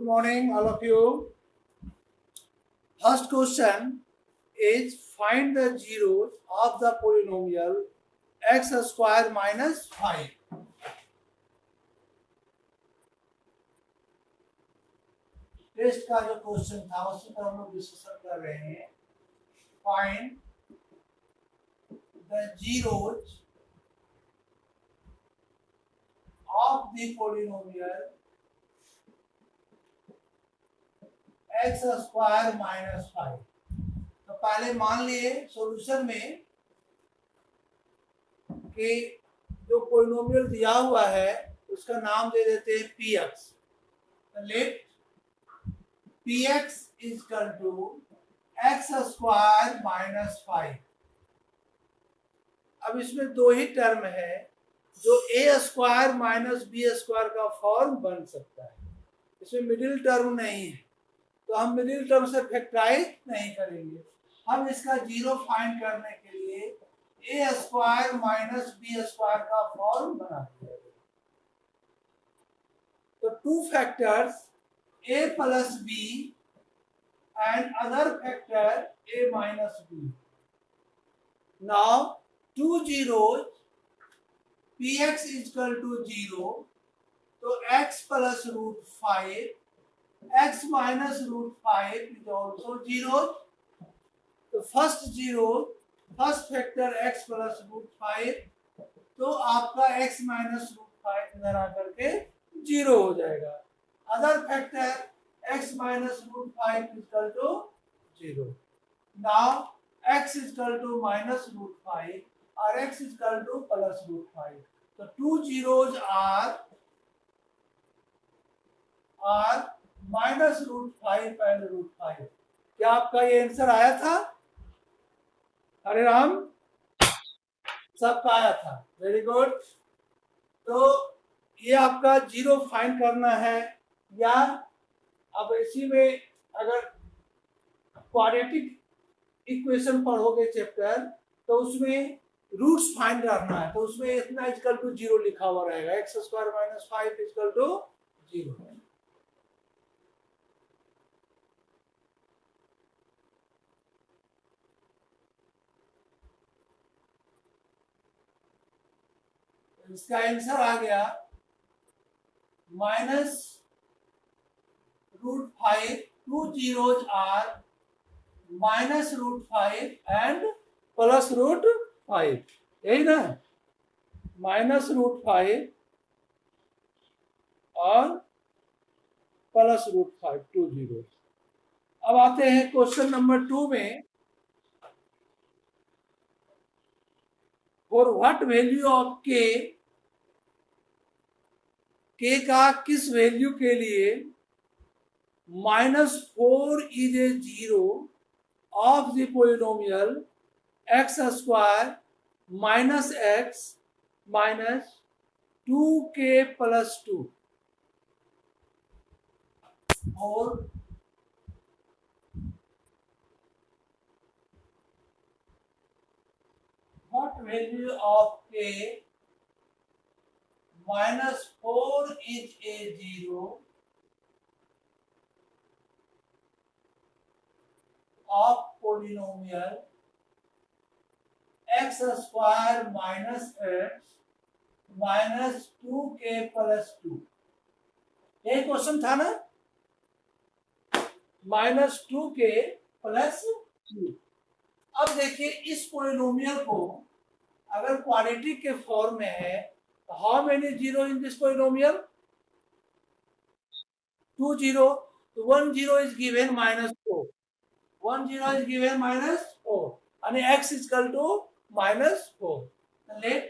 morning, all of you. First question is find the zeros of the polynomial x square minus 5. Test का जो question था उसी पर हम लोग डिस्कशन कर रहे हैं. Find the zeros of the polynomial x square minus 5. तो पहले मान लिए सॉल्यूशन में कि जो पोलिनोमियल दिया हुआ है उसका नाम दे देते हैं px. Let px is equal to x square minus 5. अब इसमें दो ही टर्म है जो a square minus B square का फॉर्म बन सकता है. इसमें मिडिल टर्म नहीं है तो हम मिडिल टर्म से फैक्टराइज नहीं करेंगे. हम इसका जीरो फाइंड करने के लिए a square minus B square का फॉर्म बनाते हैं. तो two factors a plus b and other factor a minus b. Now two zeros px is equal to 0, तो x plus root 5, x minus root 5 is also 0. तो first factor x plus root 5, तो आपका x minus root 5 इधर आकर के 0 हो जाएगा. Other factor x minus root 5 is equal to 0. Now x is equal to minus root 5 और x is equal to plus root 5. तो two zeros are minus root 5 and root 5. क्या आपका ये आंसर आया था? हरे राम, सबका आया था. Very good. तो ये आपका जीरो फाइंड करना है. या अब इसी में अगर क्वाड्रेटिक इक्वेशन पढ़ोगे चैप्टर तो उसमें रूट्स फाइंड करना है. तो उसमें इतना इक्वल टू 0 लिखा हुआ रहेगा. X square minus 5 equal to 0. इसका आंसर आ गया minus root 5. Two zeros are minus root 5 and plus root 5. यही ना, माइनस रूट 5 और प्लस रूट 5, टू जीरो. अब आते हैं क्वेश्चन नंबर 2 में. For what value of k का किस वैल्यू के लिए -4 is a zero of the polynomial x square minus x minus 2k plus 2. और what value of k -4 is a zero of polynomial x square minus x minus 2k plus 2. यही question था ना, -2k plus 2. अब देखिए इस polynomial को अगर quadratic के फॉर्म में है तो how many zero in this polynomial? 2 zero. तो 1 zero is given -4. 1 zero is given -4 and x is equal to -4. Let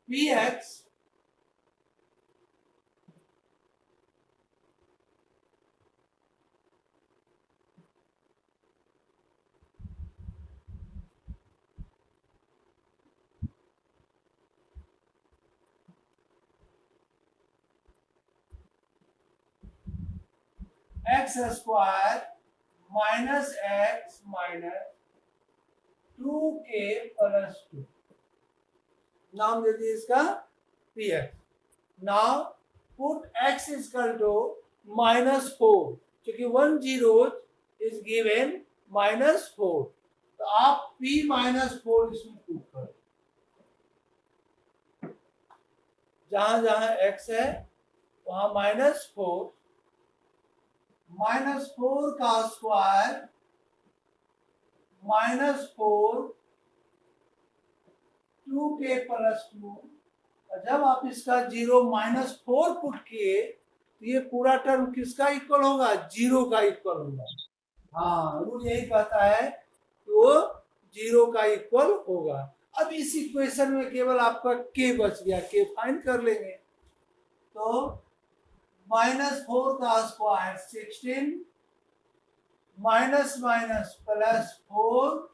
px x square minus x minus 2k plus 2. नाम दे दिए इसका px. Now put x equal to -4, क्योंकि 1 zero is given -4, तो आप p -4 इसमें put करो। जहां जहां x है वहां -4, -4 का स्क्वायर -4 2k + 2, और जब आप इसका 0 -4 पुट किए तो ये पूरा टर्म किसका इक्वल होगा? 0 का इक्वल होगा। हाँ, रूल यही कहता है कि वो 0 का इक्वल होगा। अब इस इक्वेशन में केवल आपका k बच गया, k फाइंड कर लेंगे। तो -4 का स्क्वायर 16, --+4,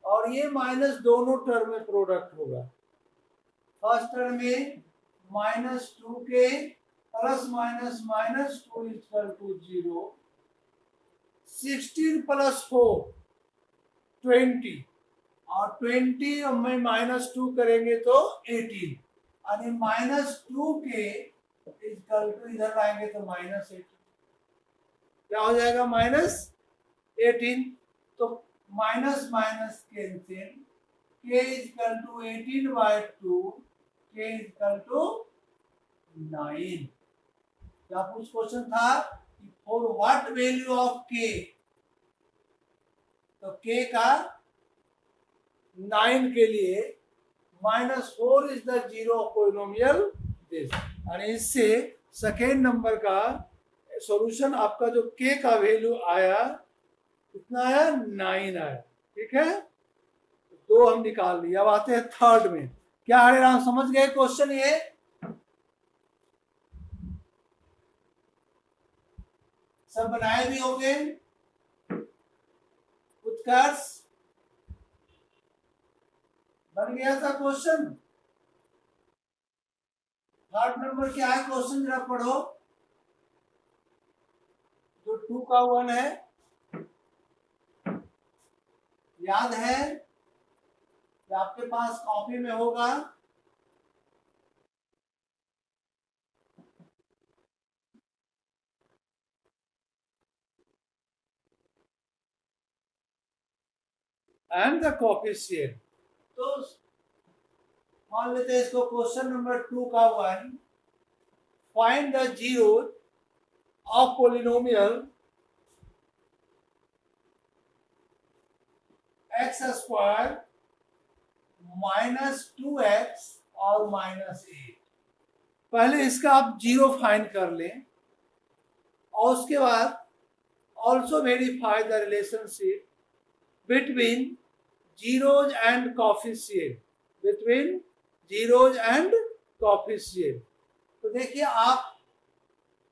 और ये माइनस दोनों टर्म में प्रोडक्ट होगा। फर्स्ट टर्म में -2k + -2 = 0, 16 + 4 20, और 20 में -2 करेंगे तो 18, यानी -2k = इधर लाएंगे तो -18, क्या हो जाएगा? -18, तो minus minus cancel, k = 18/2, k = 9। क्या कुछ क्वेश्चन था कि for what value of k, तो k का 9 के लिए -4 is the zero polynomial this, और इससे सेकेंड नंबर का सॉल्यूशन आपका जो k का वैल्यू आया कितना आया? 9 आया। ठीक है, दो हम निकाल लिए। अब आते हैं थर्ड में। क्या हरे राम समझ गए क्वेश्चन? ये सब बनाए भी होंगे उत्कर्ष, बन गया था क्वेश्चन। थर्ड नंबर क्या है क्वेश्चन, जरा पढ़ो। जो 2 का 1 है, याद है कि आपके पास कॉपी में होगा। एंड द कोएफिशिएंट, तो मान लेते हैं इसको क्वेश्चन नंबर 2 का 1, find the zero of polynomial x² -2x और -8। पहले इसका आप जीरो फाइंड कर लें, और उसके बाद also verify the relationship between zeros and coefficient, between zeros and coefficient. तो देखिए आप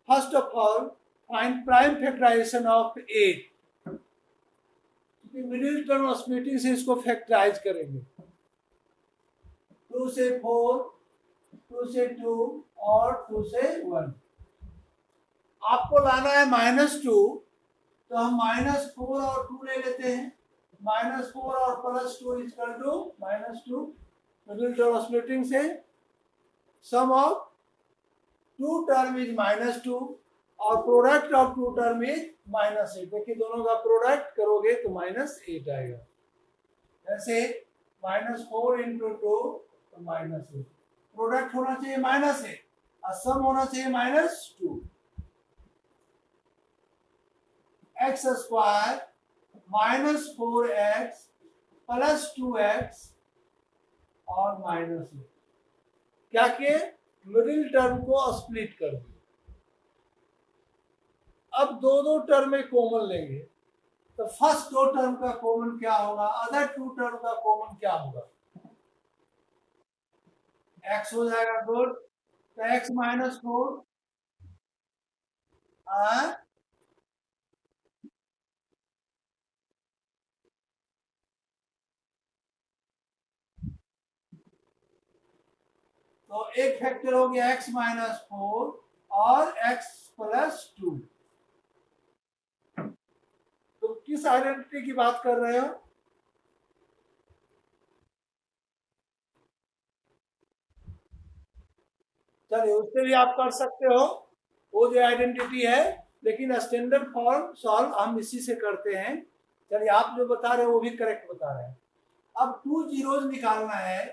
first of all find prime factorization of 8, middle term splitting से इसको फैक्टराइज करेंगे। 2 से 4, 2 से 2 और 2 से 1। आपको लाना है -2, तो हम -4 और 2 ले लेते हैं। -4 और +2 = -2। मिडिल टर्म स्प्लिटिंग से सम ऑफ 2 टर्म इज -2 और प्रोडक्ट ऑफ 2 टर्म इज -8। देखिए दोनों का प्रोडक्ट करोगे तो -8 आएगा। ऐसे -4 × 2 तो -8, प्रोडक्ट होना चाहिए -8 और सम होना चाहिए -2। x² -4x + 2x और -8, क्या किए? मिडिल टर्म को स्प्लिट कर दिए। अब दो टर्म में कॉमन लेंगे, तो फर्स्ट 2 टर्म का कॉमन क्या होगा? अदर 2 टर्म का कॉमन क्या होगा? x हो जाएगा गुड, तो x -4 तो एक फैक्टर हो गया x -4 और x + 2। तो किस आइडेंटिटी की बात कर रहे हो? चलिए उससे भी आप कर सकते हो, वो जो आइडेंटिटी है, लेकिन स्टैंडर्ड फॉर्म सॉल्व हम इसी से करते हैं। चलिए आप जो बता रहे हैं वो भी करेक्ट बता रहे हैं। अब 2 जीरोज निकालना है।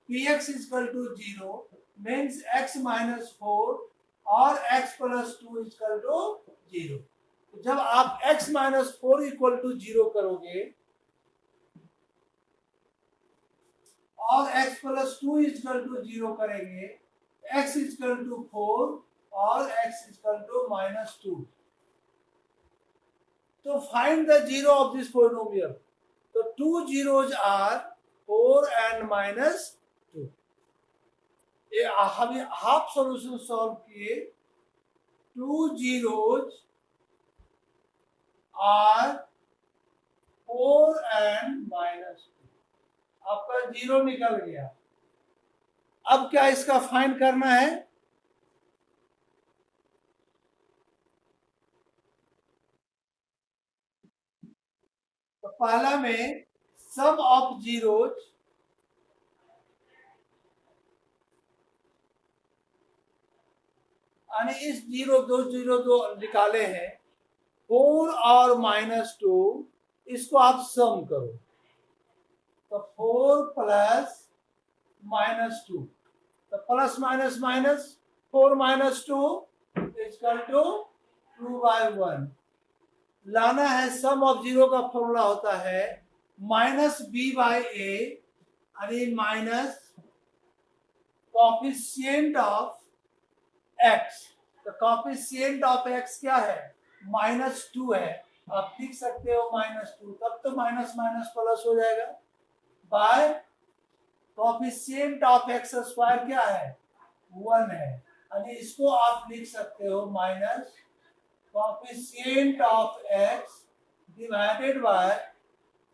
P X is equal to 0 means x minus 4 और x प्लस 2 इजकल टू 0। तो जब आप x माइनस 4 इक्वल टू 0 करोगे और x प्लस 2 इजकल टू 0 करेंगे, x इजकल टू 4 और x इजकल टू माइनस 2। तो find the zero of this polynomial. तो 2 zeros are 4 and minus 2। ये हम हाफ सॉल्यूशन सॉल्व किए। 2 zeros are 4 and minus 2। आपका जीरो निकल गया। अब क्या इसका फाइंड करना है? तो पहला में सम ऑफ जीरोज, यानी इस जीरो दो निकाले हैं 4 और माइनस 2, इसको आप सम करो। तो 4 प्लस माइनस 2, तो plus minus minus 4 minus 2 equal to 2/1। लाना है सम ऑफ जीरो का फॉर्मूला होता है माइनस बी बाई ए, यानी माइनस कॉफिशिएंट ऑफ एक्स। तो कॉफिशिएंट ऑफ एक्स क्या है? माइनस 2 है। आप लिख सकते हो माइनस 2, तब तो माइनस माइनस प्लस हो जाएगा। By coefficient of X square क्या है? 1 है, यानी इसको आप लिख सकते हो minus coefficient of x divided by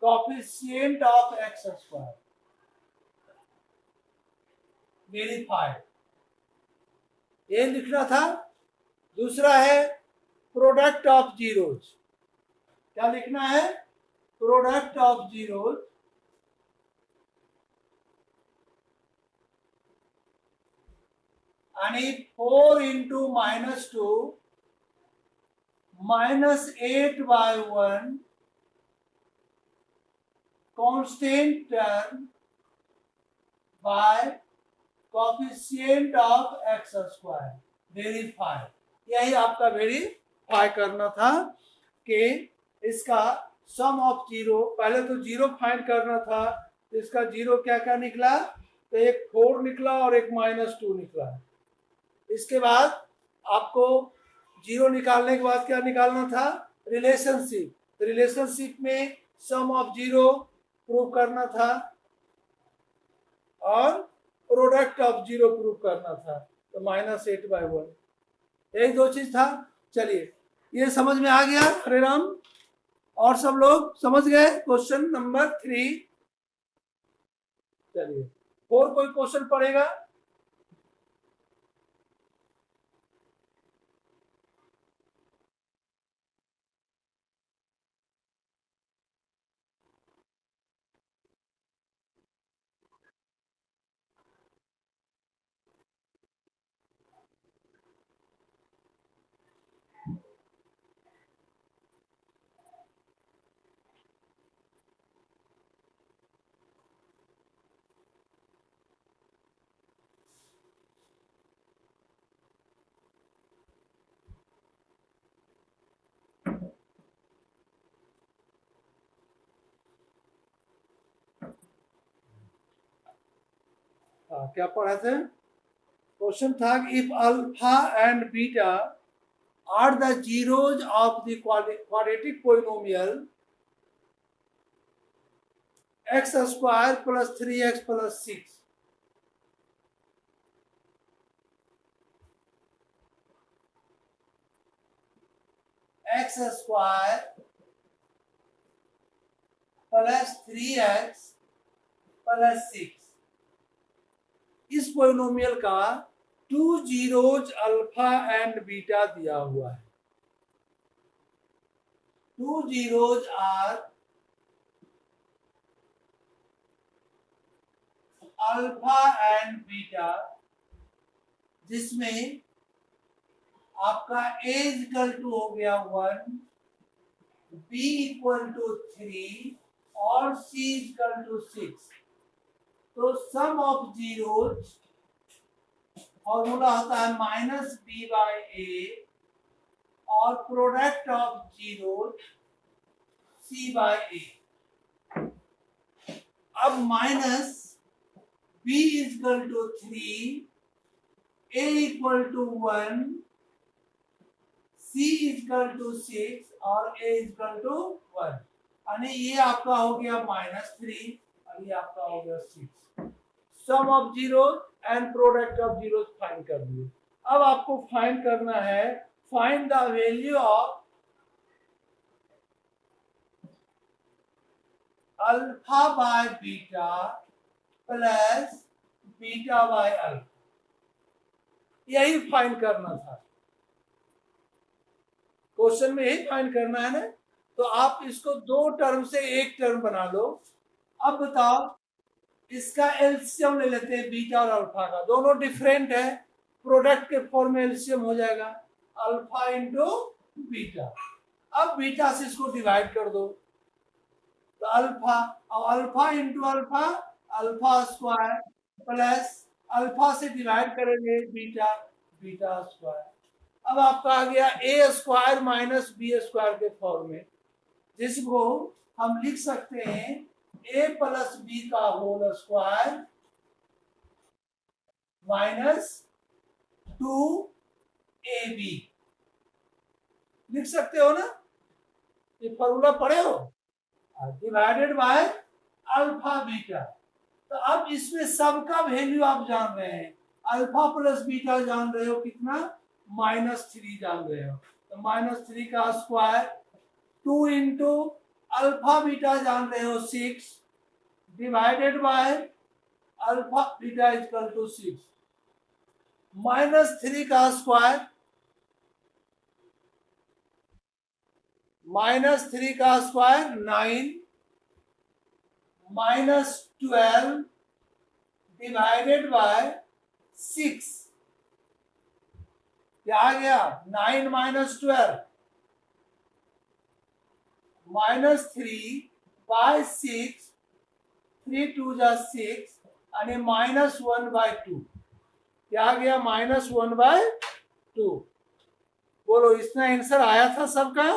coefficient of x square। Verified, ये लिखना था। दूसरा है प्रोडक्ट ऑफ जीरोज। क्या लिखना है? प्रोडक्ट ऑफ जीरोज यानी 4 into minus 2 minus 8/1 constant term by coefficient of x square। Verify, यही आपका वेरीफाई करना था कि इसका सम ऑफ जीरो, पहले तो जीरो फाइंड करना था। तो इसका जीरो क्या क्या निकला? तो एक 4 निकला और एक माइनस 2 निकला। इसके बाद आपको जीरो निकालने के बाद क्या निकालना था? रिलेशनशिप। रिलेशनशिप में सम ऑफ जीरो प्रूव करना था और प्रोडक्ट ऑफ जीरो प्रूव करना था। तो -8/1, यही दो चीज था। चलिए ये समझ में आ गया? हरे राम, और सब लोग समझ गए? Question number 3। चलिए और कोई क्वेश्चन पड़ेगा? क्या पढ़ा थे? क्वेश्चन था if alpha and beta are the zeros of the quadratic polynomial X square plus 3x plus 6। X square plus 3x plus 6, इस पोलिनोमियल का 2 जीरोज अल्फा एंड बीटा दिया हुआ है। 2 zeros are alpha and beta जिसमें आपका a equal to हो गया 1, b equal to 3 और c इक्वल टू 6। तो सम ऑफ जीरोज फॉर्मूला होता है माइनस b बाई ए और product of zeros c by a. अब minus b equal to 3, a equal to 1, c equal to 6 और a equal to 1, यानी ये आपका हो गया -3 और ये आपका हो गया 6। Sum of zero and product of zero find कर दिए। अब आपको फाइंड करना है, find the value of alpha by beta plus beta by alpha, यही फाइंड करना था। क्वेश्चन में यही फाइंड करना है ना। तो आप इसको दो टर्म से एक टर्म बना लो। अब बताओ, इसका एलसीएम ले लेते हैं बीटा और अल्फा का, दोनों डिफरेंट है, प्रोडक्ट के फॉर्म में एलसीएम हो जाएगा अल्फा इंटू बीटा। अब बीटा से इसको डिवाइड कर दो तो अल्फा, और alpha into alpha, alpha square plus alpha से डिवाइड करेंगे बीटा, बीटा स्क्वायर। अब आपका आ गया ए स्क्वायर माइनस बी स्क्वायर के फॉर्म में, जिसको हम लिख सकते हैं ए प्लस बी का होल स्क्वायर माइनस 2ab लिख सकते हो ना, ये फॉर्मूला पढ़े हो, डिवाइडेड बाय अल्फा बीटा। तो अब इसमें सबका वैल्यू आप जान रहे हैं, अल्फा प्लस बीटा जान रहे हो कितना, -3 जान रहे हो, तो -3 का स्क्वायर, 2 इंटू अल्फा बीटा जान रहे हो 6 divided by alpha beta equal to 6, -3 का स्क्वायर, -3 का स्क्वायर 9 -12 डिवाइडेड बाय 6, क्या आ गया 9 -12 -3 बाय 6, 3 2 जा 6 आणि -1/2, क्या आ गया -1/2। बोलो, इसमें आंसर आया था सबका।